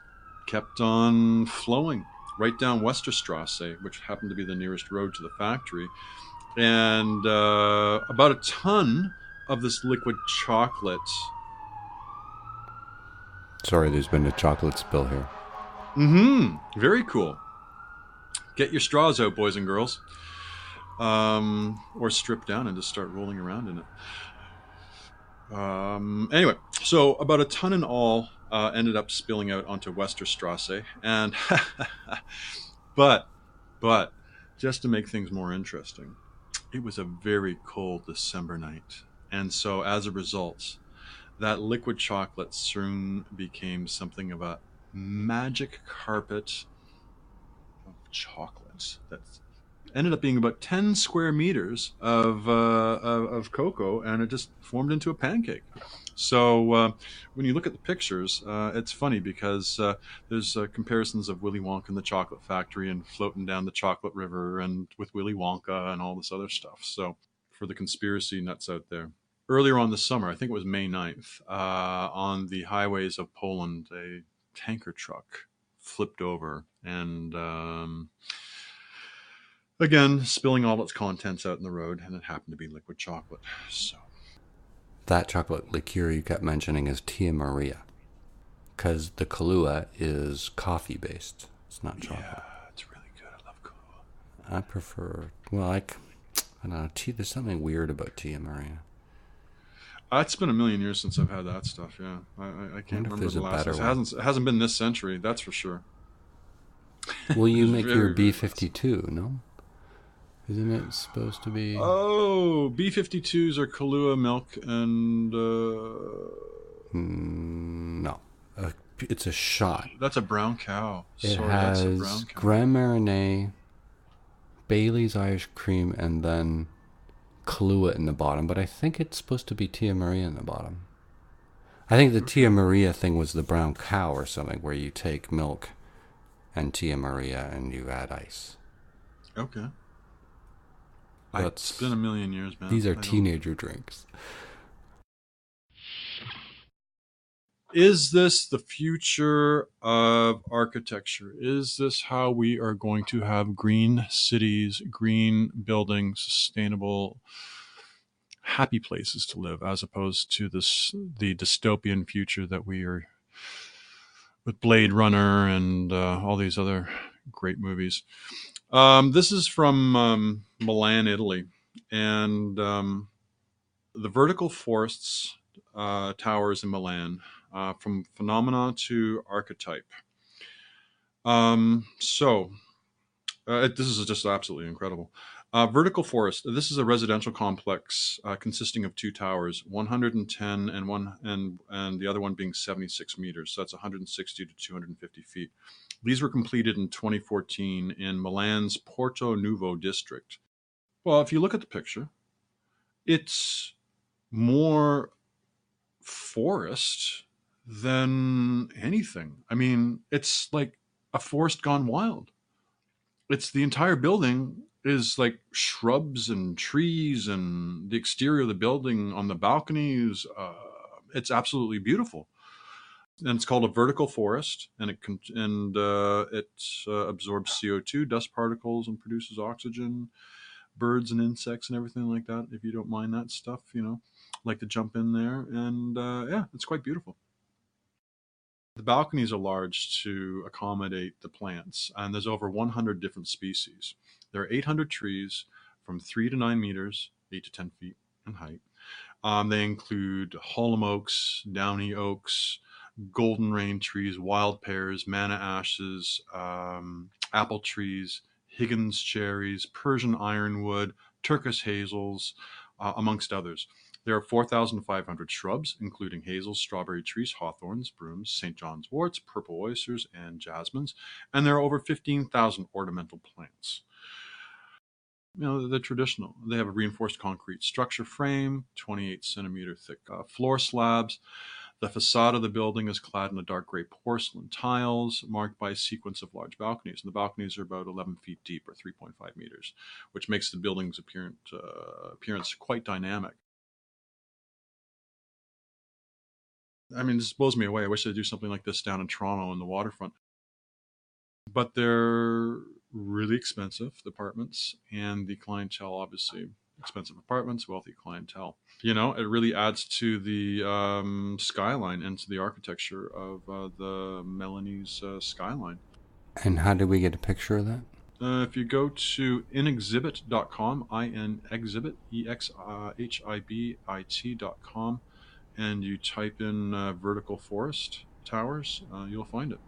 kept on flowing right down Westerstrasse, which happened to be the nearest road to the factory. And about a ton of this liquid chocolate. Sorry, there's been a chocolate spill here. Very cool. Get your straws out, boys and girls. Or strip down and just start rolling around in it. Anyway, so about a ton in all ended up spilling out onto Westerstrasse, and but just to make things more interesting, it was a very cold December night, and so as a result, that liquid chocolate soon became something of a magic carpet of chocolate that ended up being about 10 square meters of cocoa, and it just formed into a pancake. So when you look at the pictures, it's funny because there's comparisons of Willy Wonka and the Chocolate Factory and floating down the chocolate river and with Willy Wonka and all this other stuff. So for the conspiracy nuts out there. Earlier on this summer, I think it was May 9th, on the highways of Poland, a tanker truck flipped over and again, spilling all its contents out in the road, and it happened to be liquid chocolate. So that chocolate liqueur you kept mentioning is Tia Maria, because the Kahlua is coffee based. It's not chocolate. Yeah, it's really good. I love Kahlua. I prefer. Well, I don't know. There's something weird about Tia Maria. It's been a million years since I've had that stuff. Yeah, I can't remember the last. It hasn't been this century, that's for sure. Will you make your B52? No. Isn't it supposed to be? Oh, B52s are Kahlua milk and... no. It's a shot. That's a brown cow. It has Grand Marnier, Bailey's Irish Cream, and then Kahlua in the bottom. But I think it's supposed to be Tia Maria in the bottom. I think the Tia Maria thing was the brown cow or something, where you take milk and Tia Maria and you add ice. Okay. It's been a million years, man. These are teenager drinks. Is this the future of architecture? Is this how we are going to have green cities, green buildings, sustainable, happy places to live, as opposed to the dystopian future that we are with Blade Runner and all these other great movies? This is from Milan, Italy, and the vertical forests towers in Milan, from phenomena to archetype. This is just absolutely incredible. Vertical forest. This is a residential complex consisting of two towers, 110 and the other one being 76 meters. So that's 160 to 250 feet. These were completed in 2014 in Milan's Porto Nuovo district. Well, if you look at the picture, it's more forest than anything. I mean, it's like a forest gone wild. It's the entire building is like shrubs and trees, and the exterior of the building on the balconies. It's absolutely beautiful. And it's called a vertical forest, and it absorbs CO2, dust particles, and produces oxygen, birds and insects and everything like that. If you don't mind that stuff, like to jump in there, and yeah, it's quite beautiful. The balconies are large to accommodate the plants, and there's over 100 different species. There are 800 trees from 3 to 9 meters, 8 to 10 feet in height. They include Hallam oaks, downy oaks, golden rain trees, wild pears, manna ashes, apple trees, Higgins cherries, Persian ironwood, Turkish hazels, amongst others. There are 4,500 shrubs, including hazels, strawberry trees, hawthorns, brooms, St. John's worts, purple oysters, and jasmines. And there are over 15,000 ornamental plants. They're traditional. They have a reinforced concrete structure frame, 28 centimeter thick floor slabs. The facade of the building is clad in a dark gray porcelain tiles, marked by a sequence of large balconies. And the balconies are about 11 feet deep, or 3.5 meters, which makes the building's appearance quite dynamic. I mean, this blows me away. I wish they'd do something like this down in Toronto on the waterfront. But they're really expensive, the apartments, and the clientele, obviously. Expensive apartments, wealthy clientele. It really adds to the skyline and to the architecture of the Milanese skyline. And how do we get a picture of that? If you go to inexhibit.com, inexhibit, exhibit.com, and you type in vertical forest towers, you'll find it.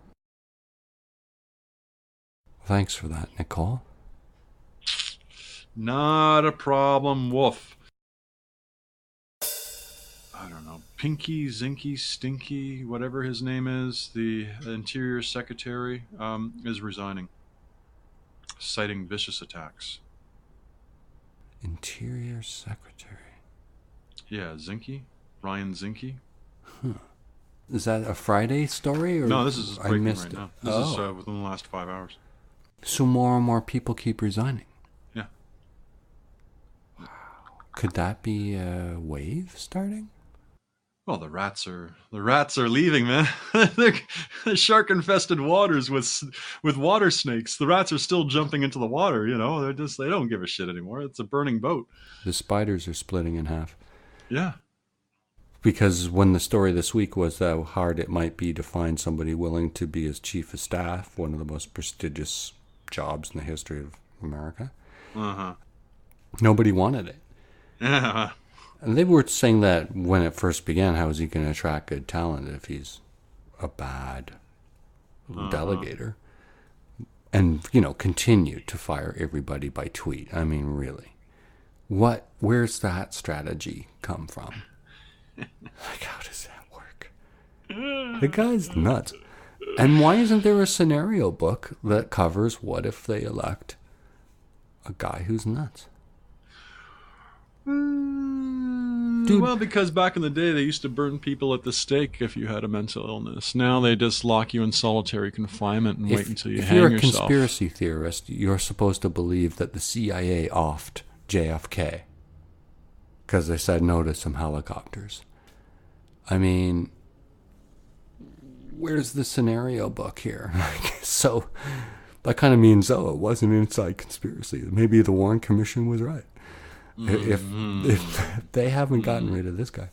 Thanks for that, Nicole. Not a problem, Wolf. I don't know, Pinky, Zinky, Stinky, whatever his name is, the Interior Secretary, is resigning, citing vicious attacks. Interior Secretary. Yeah, Zinke, Ryan Zinke. Huh. Is that a Friday story? Or no, this is I breaking missed right it. now. This is within the last 5 hours. So more and more people keep resigning. Yeah. Could that be a wave starting? Well, the rats are leaving, man. They're shark-infested waters with water snakes. The rats are still jumping into the water. You know, they don't give a shit anymore. It's a burning boat. The spiders are splitting in half. Yeah. Because when the story this week was how hard it might be to find somebody willing to be as chief of staff, one of the most prestigious jobs in the history of America, nobody wanted it. Yeah. And they were saying that when it first began, how is he going to attract good talent if he's a bad delegator? And, continue to fire everybody by tweet. I mean, really. Where's that strategy come from? Like, how does that work? The guy's nuts. And why isn't there a scenario book that covers what if they elect a guy who's nuts? Dude. Well, because back in the day, they used to burn people at the stake if you had a mental illness. Now they just lock you in solitary confinement and wait until you hang yourself. If you're a conspiracy theorist, you're supposed to believe that the CIA offed JFK because they said no to some helicopters. I mean, where's the scenario book here? So that kind of means, it wasn't an inside conspiracy. Maybe the Warren Commission was right. If they haven't gotten rid of this guy.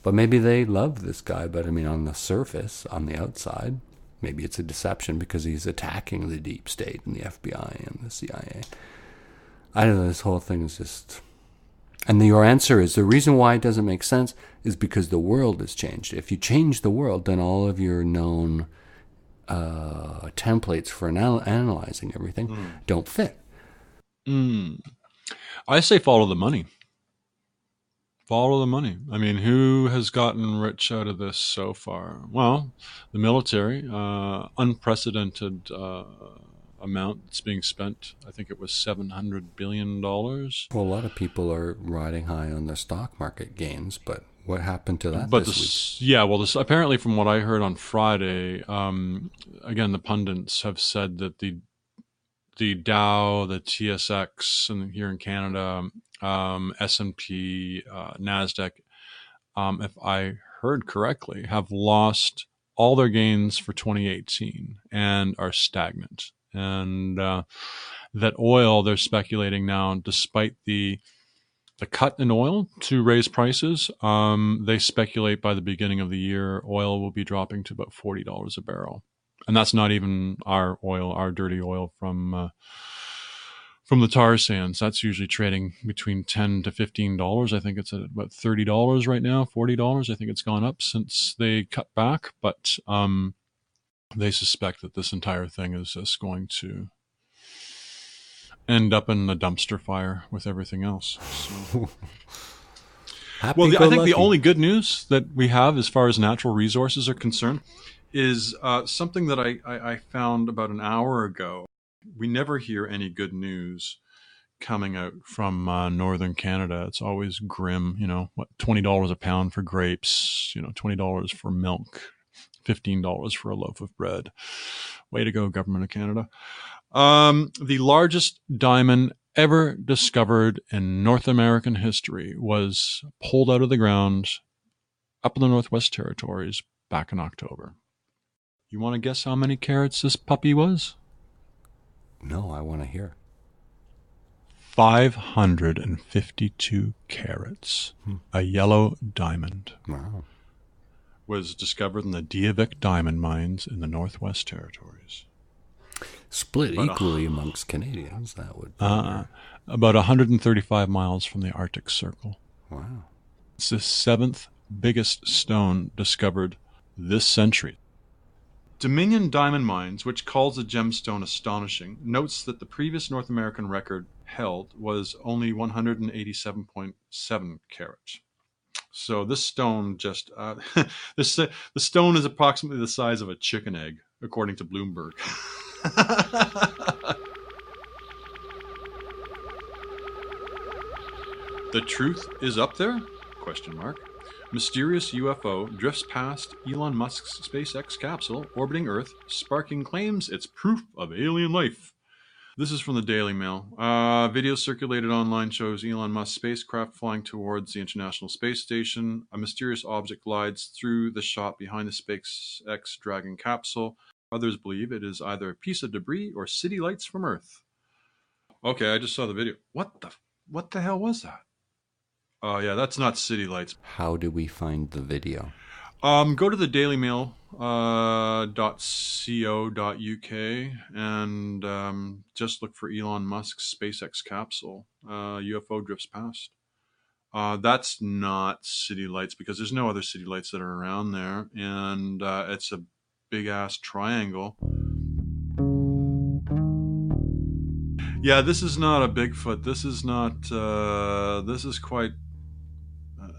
But maybe they love this guy, but I mean, on the surface, on the outside, maybe it's a deception because he's attacking the deep state and the FBI and the CIA. I don't know, this whole thing is just... And your answer is, the reason why it doesn't make sense is because the world has changed. If you change the world, then all of your known templates for analyzing everything don't fit. I say follow the money. Follow the money. I mean, who has gotten rich out of this so far? Well, the military, unprecedented amount that's being spent. I think it was $700 billion. Well, a lot of people are riding high on the stock market gains, but what happened to that this week? Yeah, well, apparently from what I heard on Friday, again, the pundits have said that the Dow, the TSX, and here in Canada, S&P, NASDAQ, if I heard correctly, have lost all their gains for 2018 and are stagnant. And that oil, they're speculating now, despite the cut in oil to raise prices, they speculate by the beginning of the year, oil will be dropping to about $40 a barrel. And that's not even our oil, our dirty oil from the tar sands. That's usually trading between $10 to $15. I think it's at about $30 right now, $40. I think it's gone up since they cut back. But they suspect that this entire thing is just going to end up in the dumpster fire with everything else. So. I think the only good news that we have as far as natural resources are concerned is something that I found about an hour ago. We never hear any good news coming out from northern Canada. It's always grim, $20 a pound for grapes, $20 for milk, $15 for a loaf of bread. Way to go, Government of Canada. The largest diamond ever discovered in North American history was pulled out of the ground up in the Northwest Territories back in October. You want to guess how many carats this puppy was? No, I want to hear. 552 carats. A yellow diamond. Wow. Was discovered in the Diavik diamond mines in the Northwest Territories. Split equally amongst Canadians, that would be. About 135 miles from the Arctic Circle. Wow. It's the 7th biggest stone discovered this century. Dominion Diamond Mines, which calls the gemstone astonishing, notes that the previous North American record held was only 187.7 carats. So this stone just the stone is approximately the size of a chicken egg, according to Bloomberg. The truth is up there? ? Mysterious UFO drifts past Elon Musk's SpaceX capsule orbiting Earth, sparking claims it's proof of alien life. This is from the Daily Mail. Video circulated online shows Elon Musk's spacecraft flying towards the International Space Station. A mysterious object glides through the shot behind the SpaceX Dragon capsule. Others believe it is either a piece of debris or city lights from Earth. Okay, I just saw the video. What the hell was that? Oh, yeah, that's not city lights. How do we find the video? Go to the dailymail.co.uk and just look for Elon Musk's SpaceX capsule. UFO drifts past. That's not city lights because there's no other city lights that are around there. And it's a big-ass triangle. Yeah, this is not a Bigfoot. This is not, this is quite...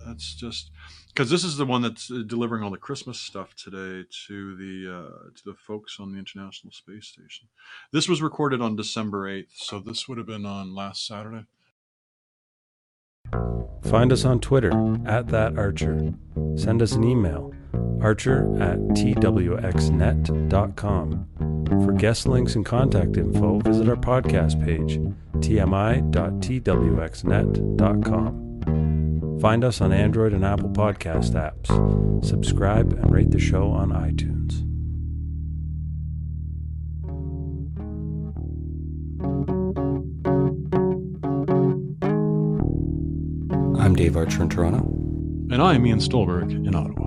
That's just because this is the one that's delivering all the Christmas stuff today to the folks on the International Space Station. This was recorded on December 8th, so this would have been on last Saturday. Find us on Twitter @thatarcher. Send us an email, archer@twxnet.com. For guest links and contact info, visit our podcast page, tmi.twxnet.com. Find us on Android and Apple Podcast apps. Subscribe and rate the show on iTunes. I'm Dave Archer in Toronto. And I'm Ian Stolberg in Ottawa.